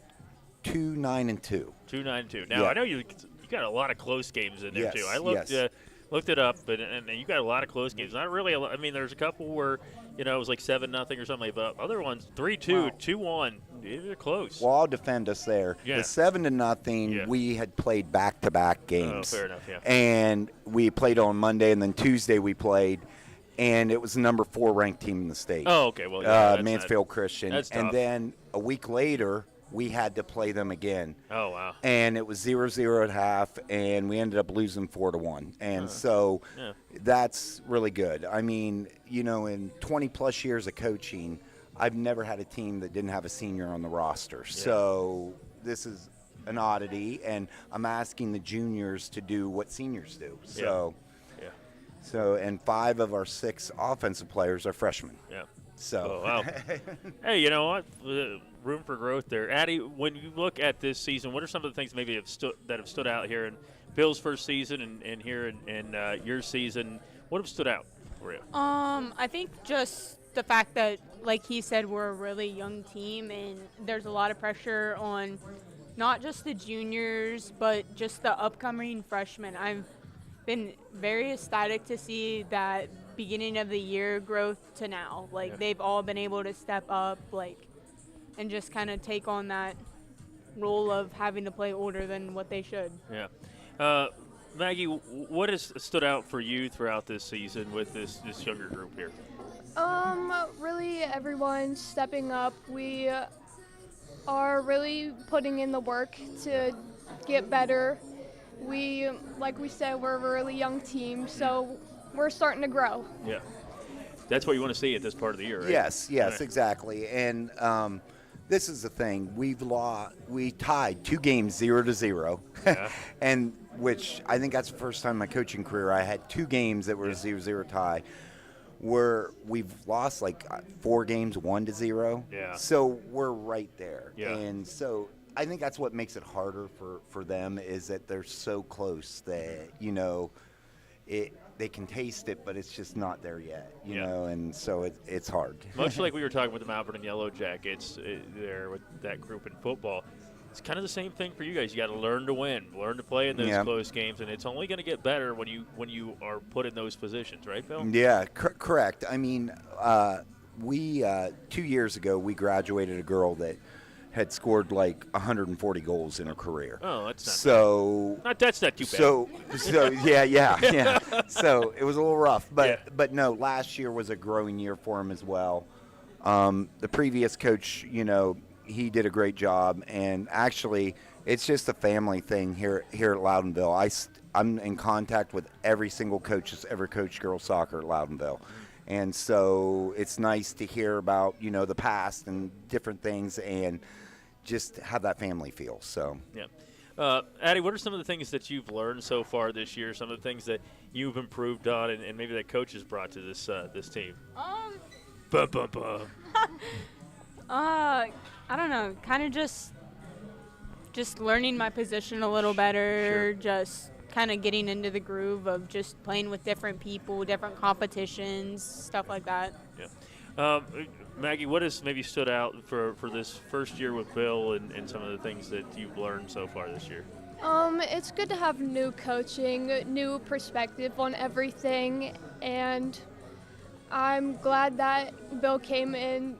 2-9-2. 2-9-2. Now I know you got a lot of close games in there too. I looked it up, and you got a lot of close games. Not really. I mean, there's a couple where it was like 7-0 or something, but other ones 3-2, 2-1. They're close. Well, I'll defend us there. Yeah. The 7-0, we had played back-to-back games. Oh, fair enough. Yeah. And we played on Monday, and then Tuesday we played. And it was the number 4 ranked team in the state. Oh, okay. Well, yeah, Mansfield Christian. That's tough. And then a week later, we had to play them again. Oh, wow. And it was 0-0 at half, and we ended up losing 4-1. And so that's really good. I mean, in 20-plus years of coaching, I've never had a team that didn't have a senior on the roster. Yeah. So this is an oddity, and I'm asking the juniors to do what seniors do. So. Yeah. So, and 5 of our 6 offensive players are freshmen. Yeah. So. Oh, wow. Hey, you know what? Room for growth there. Addie, when you look at this season, what are some of the things maybe that have stood out here in Bill's first season and here in your season? What have stood out for you? I think just the fact that, like he said, we're a really young team, and there's a lot of pressure on not just the juniors, but just the upcoming freshmen. I've been very ecstatic to see that beginning of the year growth to now. They've all been able to step up, and just kind of take on that role of having to play older than what they should. Yeah. Maggie, what has stood out for you throughout this season with this younger group here? Really everyone stepping up. We are really putting in the work to get better. Like we said, we're a really young team, so we're starting to grow. Yeah. That's what you want to see at this part of the year, right? Yes, right. Exactly. And this is the thing. We tied 2 games 0-0, yeah. and which I think that's the first time in my coaching career I had 2 games that were a 0-0 tie. Where we've lost 4 games 1-0. Yeah. So we're right there. Yeah. And so I think that's what makes it harder for them is that they're so close that, they can taste it, but it's just not there yet, you know, and so it's hard. Much like we were talking with the Mount Vernon Yellow Jackets there with that group in football, it's kind of the same thing for you guys. You got to learn to win, learn to play in those close games, and it's only going to get better when you are put in those positions, right, Phil? Yeah, correct. I mean, we 2 years ago we graduated a girl that had scored 140 goals in her career. Oh, that's not so. That's not too bad. So yeah. So it was a little rough, but no. Last year was a growing year for him as well. The previous coach, he did a great job, and actually, it's just a family thing here at Loudonville. I'm in contact with every single coach that's ever coached girls soccer at Loudonville. And so it's nice to hear about, the past and different things and just have that family feel. So yeah. Addie, what are some of the things that you've learned so far this year, some of the things that you've improved on and maybe that coach has brought to this team? I don't know, kind of just just learning my position a little better, just kind of getting into the groove of just playing with different people, different competitions, stuff like that. Yeah. Maggie, what has maybe stood out for this first year with Bill and some of the things that you've learned so far this year? It's good to have new coaching, new perspective on everything, and I'm glad that Bill came and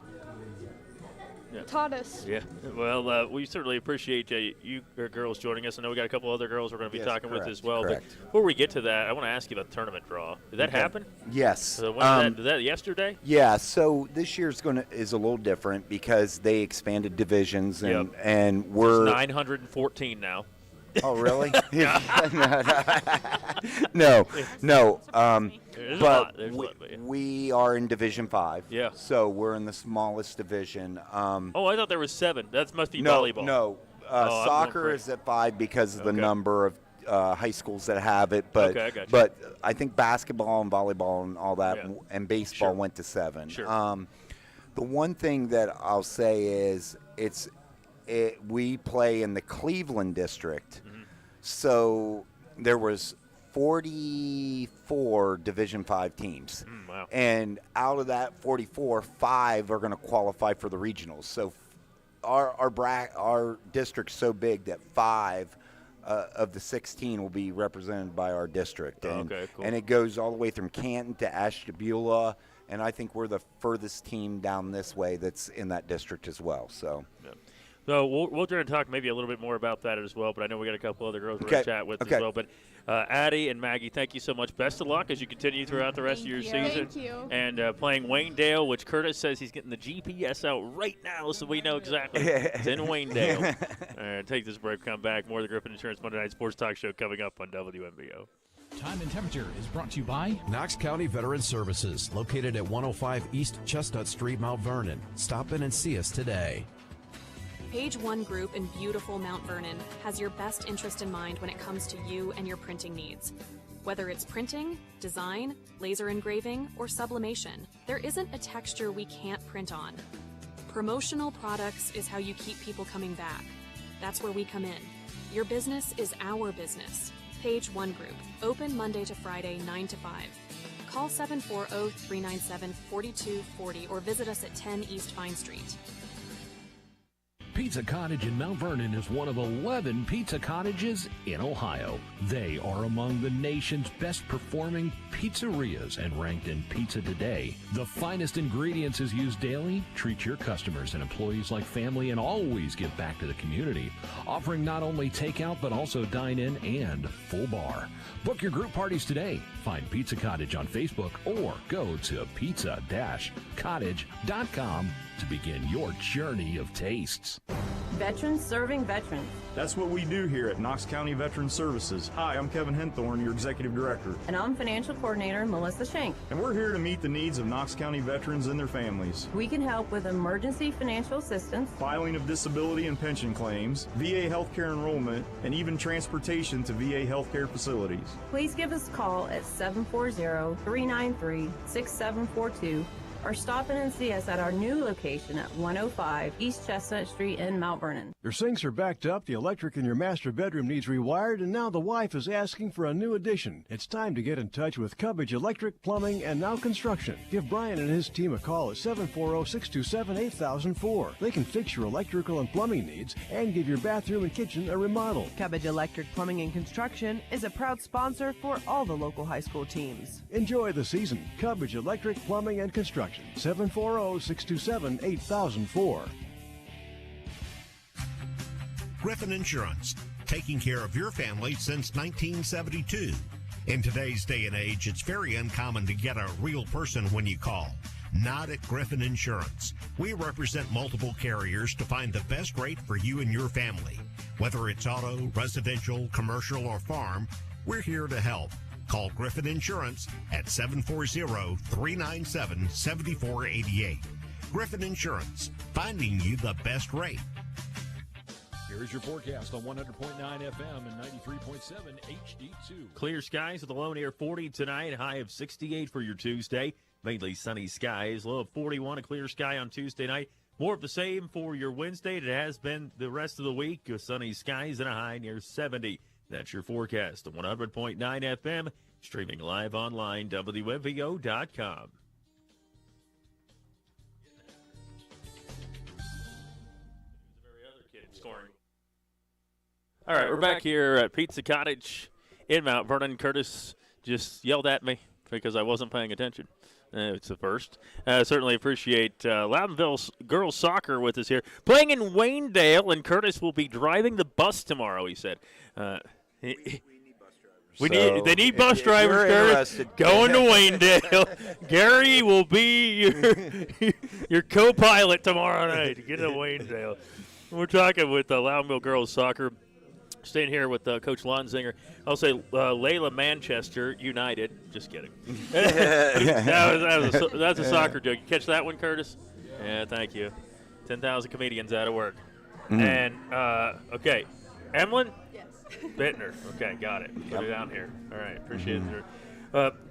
taught us. Yeah. Well, we certainly appreciate you girls joining us. I know we got a couple other girls we're going to be talking with as well. Correct. But before we get to that, I want to ask you about the tournament draw. Did that happen? Yes. When did that yesterday? Yeah. So this year's is a little different because they expanded divisions and we're 914 now. Oh, really? No. But we are in Division 5. Yeah. So we're in the smallest division. I thought there was 7. That must be No, volleyball. no. Soccer is at 5 because of the number of high schools that have it. But I got you. but I think basketball and volleyball and all that and baseball went to 7. Sure. The one thing that I'll say is we play in the Cleveland district. So there was 44 Division 5 teams. Wow. And out of that 44, 5 are going to qualify for the regionals. So our district's so big that 5 of the 16 will be represented by our district. And, cool. And it goes all the way from Canton to Ashtabula, and I think we're the furthest team down this way that's in that district as well. So. Yeah. So we'll try to talk maybe a little bit more about that as well, but I know we got a couple other girls we're going to chat with as well. But Addie and Maggie, thank you so much. Best of luck as you continue throughout the rest of your season. Thank you. And playing Waynedale, which Curtis says he's getting the GPS out right now so we know exactly. It's in Waynedale. Take this break, come back. More of the Griffin Insurance Monday Night Sports Talk Show coming up on WMBO. Time and temperature is brought to you by Knox County Veteran Services, located at 105 East Chestnut Street, Mount Vernon. Stop in and see us today. Page One Group in beautiful Mount Vernon has your best interest in mind when it comes to you and your printing needs. Whether it's printing, design, laser engraving, or sublimation, there isn't a texture we can't print on. Promotional products is how you keep people coming back. That's where we come in. Your business is our business. Page One Group, open Monday to Friday, 9 to 5. Call 740-397-4240 or visit us at 10 East Vine Street. Pizza Cottage in Mount Vernon is one of 11 pizza cottages in Ohio. They are among the nation's best performing pizzerias and ranked in Pizza Today. The finest ingredients is used daily. Treat your customers and employees like family and always give back to the community. Offering not only takeout but also dine-in and full bar. Book your group parties today. Find Pizza Cottage on Facebook or go to pizza-cottage.com to begin your journey of tastes. Veterans serving veterans. That's what we do here at Knox County Veteran Services. Hi, I'm Kevin Henthorne, your Executive Director. And I'm Financial Coordinator Melissa Schenk. And we're here to meet the needs of Knox County veterans and their families. We can help with emergency financial assistance, filing of disability and pension claims, VA healthcare enrollment, and even transportation to VA healthcare facilities. Please give us a call at 740-393-6742 or stop in and see us at our new location at 105 East Chestnut Street in Mount Vernon. Your sinks are backed up, the electric in your master bedroom needs rewired, and now the wife is asking for a new addition. It's time to get in touch with Cottage Electric, Plumbing, and Now Construction. Give Brian and his team a call at 740-627-8004. They can fix your electrical and plumbing needs and give your bathroom and kitchen a remodel. Cottage Electric, Plumbing, and Construction is a proud sponsor for all the local high school teams. Enjoy the season. Cottage Electric, Plumbing, and Construction. 740-627-8004. Griffin Insurance, taking care of your family since 1972. In today's day and age, it's very uncommon to get a real person when you call. Not at Griffin Insurance. We represent multiple carriers to find the best rate for you and your family. Whether it's auto, residential, commercial, or farm, we're here to help. Call Griffin Insurance at 740-397-7488. Griffin Insurance, finding you the best rate. Here's your forecast on 100.9 FM and 93.7 HD2. Clear skies with a low near 40 tonight, high of 68 for your Tuesday. Mainly sunny skies, low of 41, a clear sky on Tuesday night. More of the same for your Wednesday. It has been the rest of the week with sunny skies and a high near 70. That's your forecast on 100.9 FM, streaming live online, WMVO.com. All right, we're back here at Pizza Cottage in Mount Vernon. Curtis just yelled at me because I wasn't paying attention. It's the first. Certainly appreciate Loudonville girls soccer with us here. Playing in Waynedale, and Curtis will be driving the bus tomorrow, he said. They need bus drivers, Curtis. Going to Waynedale. Gary will be your co-pilot tomorrow night to get to Waynedale. We're talking with Loudonville girls soccer. Staying here with Coach Lonzinger. I'll say Layla Manchester United. Just kidding. That's a soccer joke. You catch that one, Curtis? Yeah, thank you. 10,000 comedians out of work. Mm-hmm. And, okay, Emlyn? Yes. Bittner. Okay, got it. Put it down here. All right, appreciate it.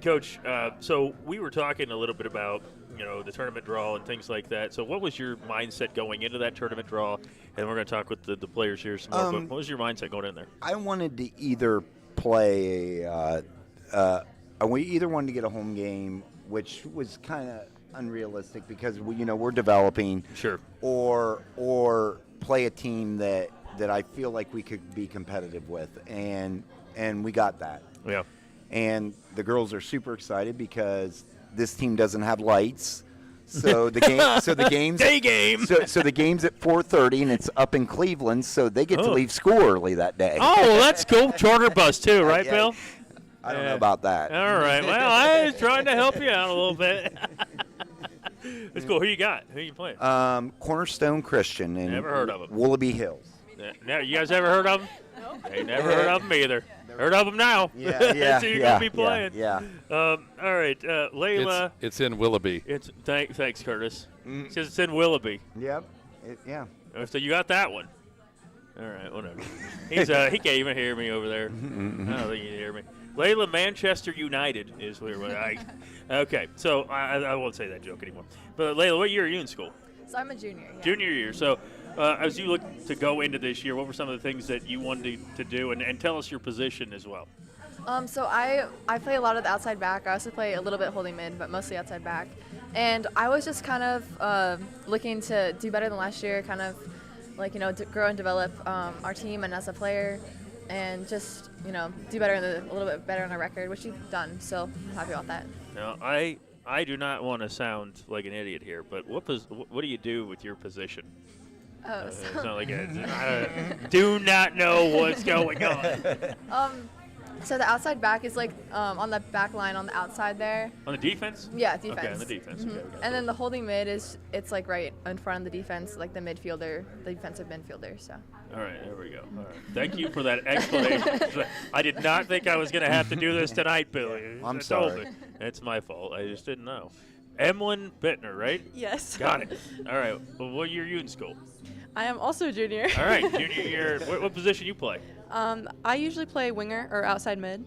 Coach, so we were talking a little bit about, the tournament draw and things like that. So what was your mindset going into that tournament draw? And we're going to talk with the players here some more. But what was your mindset going in there? I wanted to either play we either wanted to get a home game, which was kind of unrealistic because we're developing. Sure. Or play a team that I feel like we could be competitive with, and we got that. Yeah. And the girls are super excited because this team doesn't have lights, so the game's day game. So the game's at 4:30 and it's up in Cleveland, so they get to leave school early that day. Oh, that's cool. Charter bus too, right, Yeah. Bill? I don't know about that. All right. Well, I was trying to help you out a little bit. That's cool. Who you got? Who you playing? Cornerstone Christian in Never heard of 'em. Willoughby Hills. Now, you guys ever heard of them? Nope. They never heard of them either. Heard of them now. Yeah, That's who you're going to be playing. Yeah. All right, Layla. It's in Willoughby. Thanks, Curtis. It says it's in Willoughby. Yep. Yeah. So you got that one. All right, whatever. He can't even hear me over there. I don't think he can hear me. Layla Manchester United is where okay, so I won't say that joke anymore. But Layla, what year are you in school? So I'm a junior. Yeah. Junior year. So as you look to go into this year, what were some of the things that you wanted to do? And tell us your position as well. So I play a lot of the outside back. I also play a little bit holding mid, but mostly outside back. And I was just kind of looking to do better than last year, kind of like, to grow and develop our team and as a player, and just, do better, a little bit better on our record, which you've done. So I'm happy about that. Now, I do not want to sound like an idiot here, but what do you do with your position? Oh, it's not like I do not know what's going on. So the outside back is like on the back line on the outside there. On the defense? Yeah, defense. Okay, on the defense. Mm-hmm. Okay, and then the holding mid it's like right in front of the defense, like the midfielder, the defensive midfielder. So. All right, there we go. All right. Thank you for that explanation. I did not think I was going to have to do this tonight, Billy. I'm sorry. It's my fault. I just didn't know. Emlyn Bittner, right? Yes. Got it. All right. Well, what year are you in school? I am also a junior. All right, junior year. What position you play? I usually play winger or outside mid.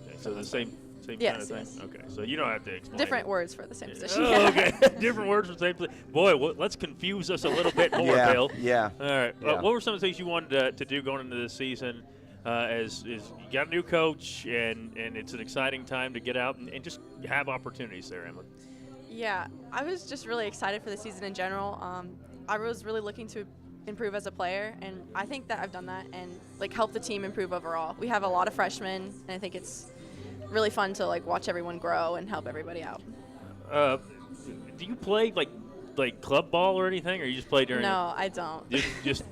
Okay, so the same yes, kind of thing? Yes. Okay, so you don't have to explain. Different words for the same position. Oh, okay. Different words for the same position. Boy, let's confuse us a little bit more, Bill. Yeah. All right. Yeah. What were some of the things you wanted to do going into this season? As you got a new coach, and it's an exciting time to get out and just have opportunities there, Emily. Yeah, I was just really excited for the season in general. I was really looking to improve as a player, and I think that I've done that and help the team improve overall. We have a lot of freshmen, and I think it's really fun to watch everyone grow and help everybody out. Do you play like club ball or anything, or you just play during? No, I don't. Just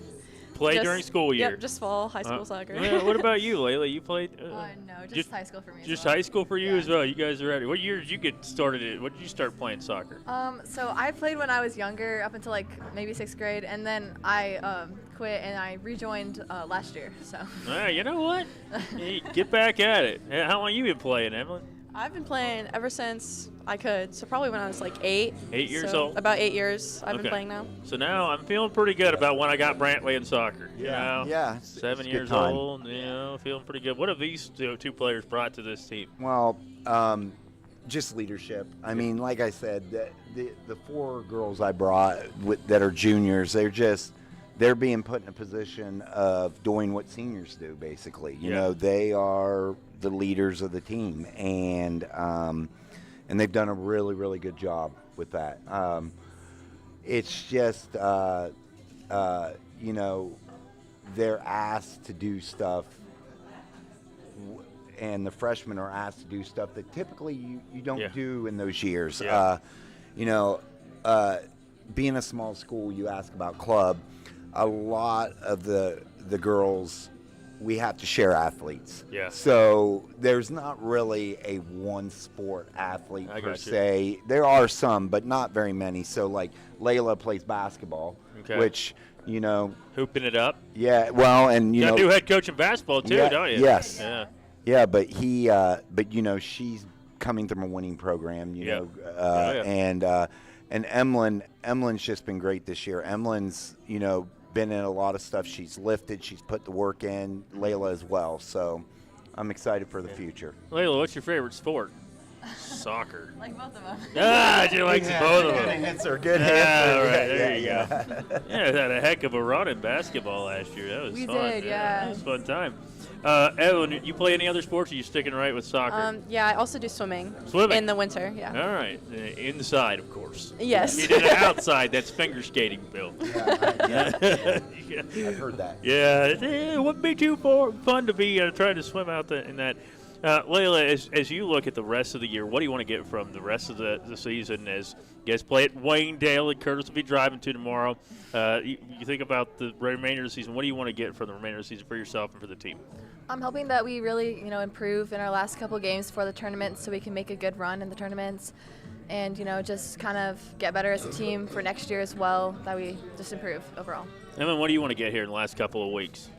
play during school year. Yep, just fall high school soccer. What about you, Layla? You played? No, just high school for me. Just high school for you as well. You guys are ready. What year did you get started? What did you start playing soccer? So I played when I was younger, up until maybe 6th grade, and then I quit and I rejoined last year. So. You know what? Hey, get back at it. How long you been playing, Emily? I've been playing ever since I could. So probably when I was 8. 8 years so old? About 8 years I've been playing now. So now I'm feeling pretty good about when I got Brantley in soccer. Yeah. Yeah. 7 years old, feeling pretty good. What have these two players brought to this team? Well, Just leadership. I mean, like I said, the 4 girls I brought that are juniors, they're being put in a position of doing what seniors do, basically. You know, they are the leaders of the team, and they've done a really, really good job with that. It's just, you know, they're asked to do stuff, and the freshmen are asked to do stuff that typically you don't do in those years. You know, being a small school, you ask about club. A lot of the girls, we have to share athletes. Yeah. So there's not really a one sport athlete I per got you. se. There are some, but not very many. So like Layla plays basketball, which, you know, hooping it up. Yeah. Well, and you got know, new head coach in basketball too, don't you? Yes. Yeah. Yeah, but but you know, she's coming from a winning program, you know, and Emily's just been great this year. Emily's, you know, been in a lot of stuff. She's lifted, she's put the work in. Layla as well. So I'm excited for the future. Layla, what's your favorite sport? Soccer. Like both of them. She likes both of them. Good answer. Good answer. All right, there you go. Yeah, had a heck of a run in basketball last year. That was We fun. did, yeah. It was a fun time. Evelyn, you play any other sports, or are you sticking right with soccer? Yeah, I also do swimming. Swimming? In the winter, yeah. All right. Inside, of course. Yes. You did it outside. That's finger skating, Bill. I've heard that. Yeah, it wouldn't be too fun to be trying to swim out in that. Layla, as you look at the rest of the year, what do you want to get from the rest of the season as you guys play at Wayndale and Curtis will be driving to tomorrow? You think about the remainder of the season. What do you want to get from the remainder of the season for yourself and for the team? I'm hoping that we really, you know, improve in our last couple games for the tournament so we can make a good run in the tournaments and, you know, just kind of get better as a team for next year as well, that we just improve overall. And then what do you want to get here in the last couple of weeks?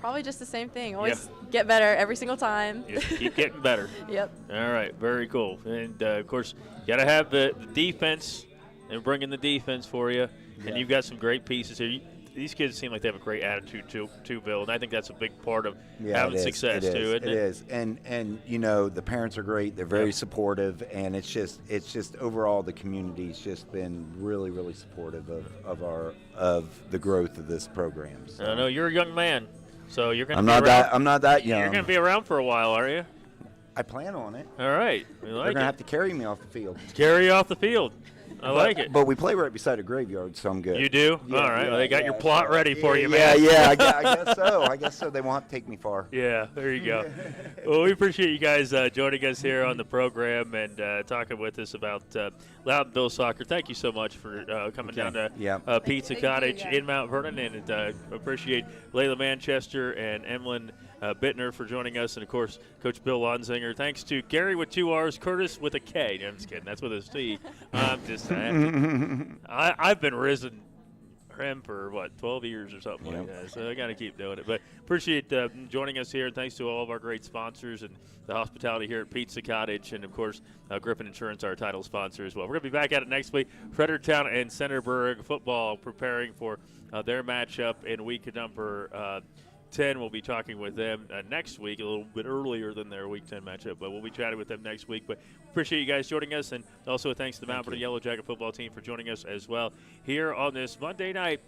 Probably just the same thing. Always get better every single time. Just keep getting better. Yep. All right, very cool. And, of course, you got to have the defense and bring in the defense for you. And you've got some great pieces here. These kids seem like they have a great attitude too, Bill, and I think that's a big part of having success too, isn't it? It is, and you know, the parents are great. They're very supportive, and it's just overall the community's just been really, really supportive of the growth of this program. So. I know you're a young man, so you're going to. I'm not that young. You're going to be around for a while, are you? I plan on it. All right, we like They're going to have to carry me off the field. Carry you off the field. I like it. But we play right beside a graveyard, so I'm good. You do? Yeah, all right. Well, they got your plot ready for you, yeah, man. Yeah, I guess so. I guess so. They won't have to take me far. Yeah, there you go. Well, we appreciate you guys joining us here on the program and talking with us about Loudonville soccer. Thank you so much for coming down to Pizza Cottage in Mount Vernon, and appreciate Layla Manchester and Emlyn Bittner for joining us, and, of course, Coach Bill Lonzinger. Thanks to Gary with 2 R's, Curtis with a K. No, I'm just kidding. That's with a C. I'm just saying. I've been risen him for, 12 years or something like that, so I got to keep doing it. But appreciate joining us here, and thanks to all of our great sponsors and the hospitality here at Pizza Cottage, and, of course, Griffin Insurance, our title sponsor as well. We're going to be back at it next week. Fredericktown and Centerburg football preparing for their matchup in week number 10. We'll be talking with them next week, a little bit earlier than their Week 10 matchup, but we'll be chatting with them next week. But appreciate you guys joining us, and also thanks to the Mount Vernon Yellow Jacket football team for joining us as well here on this Monday night